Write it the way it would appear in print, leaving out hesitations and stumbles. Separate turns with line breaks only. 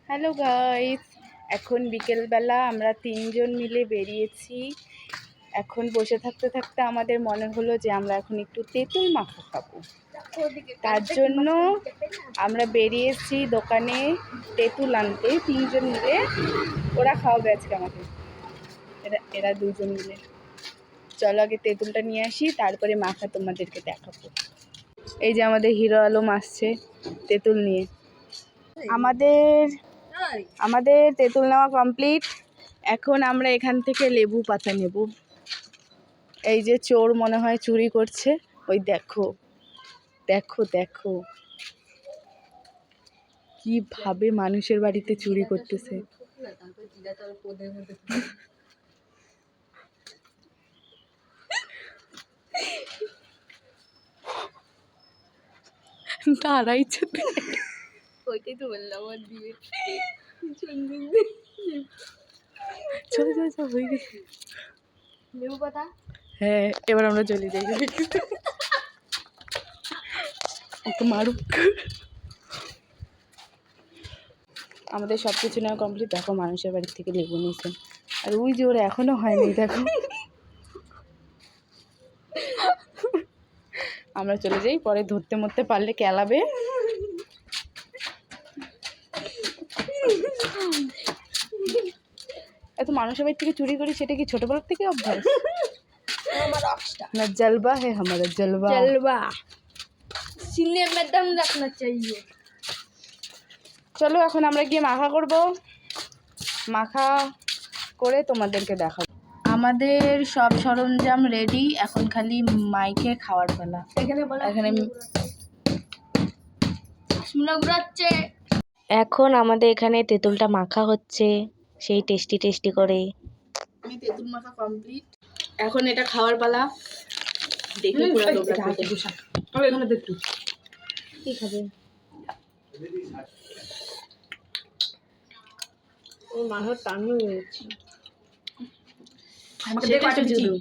Hello guys, এখন বিকেলবেলা আমরা তিনজন মিলে বেরিয়েছি। এখন বসে থাকতে থাকতে আমাদের মনে হলো যে আমরা এখন একটু তেঁতুল মাখা খাবো। তার জন্য আমরা বেরিয়েছি দোকানে তেঁতুল আনতে তিনজন মিলে। ওরা খাওয়াবে আজকে আমাকে, এরা দুজন মিলে। চলো আগে তেঁতুলটা নিয়ে আসি, তারপরে মাখা তোমাদেরকে দেখাবো। এই যে আমাদের হিরো আলম আসছে তেঁতুল নিয়ে। আমাদের তেঁতুল নেওয়া কমপ্লিট। এখন আমরা এখান থেকে লেবু পাতা নেব। এই যে চোর মনে হয় চুরি করছে, ওই দেখো দেখো দেখো কিভাবে মানুষের বাড়িতে চুরি করতেছে। দাঁড়াইছে ওইটাই তো বললাম দিবে। চল চল চল, হয়ে গেছে লেবু পাতা। হ্যাঁ, এবার আমরা চলে যাই। একটু মারুক। আমাদের সব কিছু নেওয়া কমপ্লিট। দেখো মানুষের বাড়ির থেকে লেবু নিয়েছেন, আর ওই যে ওরা এখনো হয়নি। দেখো আমরা চলে যাই, পরে ধরতে মরতে পারলে কেলাবে। এত মানুষের বাড়ি থেকে চুরি করি, সেটা কি ছোটবেলার থেকে অভ্যাস? না, জলবা है हमारा जलवा।
सीने में दम रखना चाहिए।
চলো এখন আমরা গিয়ে মাখা করব। মাখা করে তোমাদেরকে দেখাবো। আমাদের সব সরঞ্জাম রেডি, এখন খালি মাইকে খাওয়ার পালা। এখানে
এখন আমাদের এখানে তেঁতুলটা মাখা হচ্ছে, সেই টেস্টি টেস্টি করে।
তেঁতুল মাখা কমপ্লিট, এখন এটা খাওয়ার পালা। দেখি পুরো এখানে দেখু
কি খাবে? ও মাথার টান হয়ে গেছে।
সেটা শুধু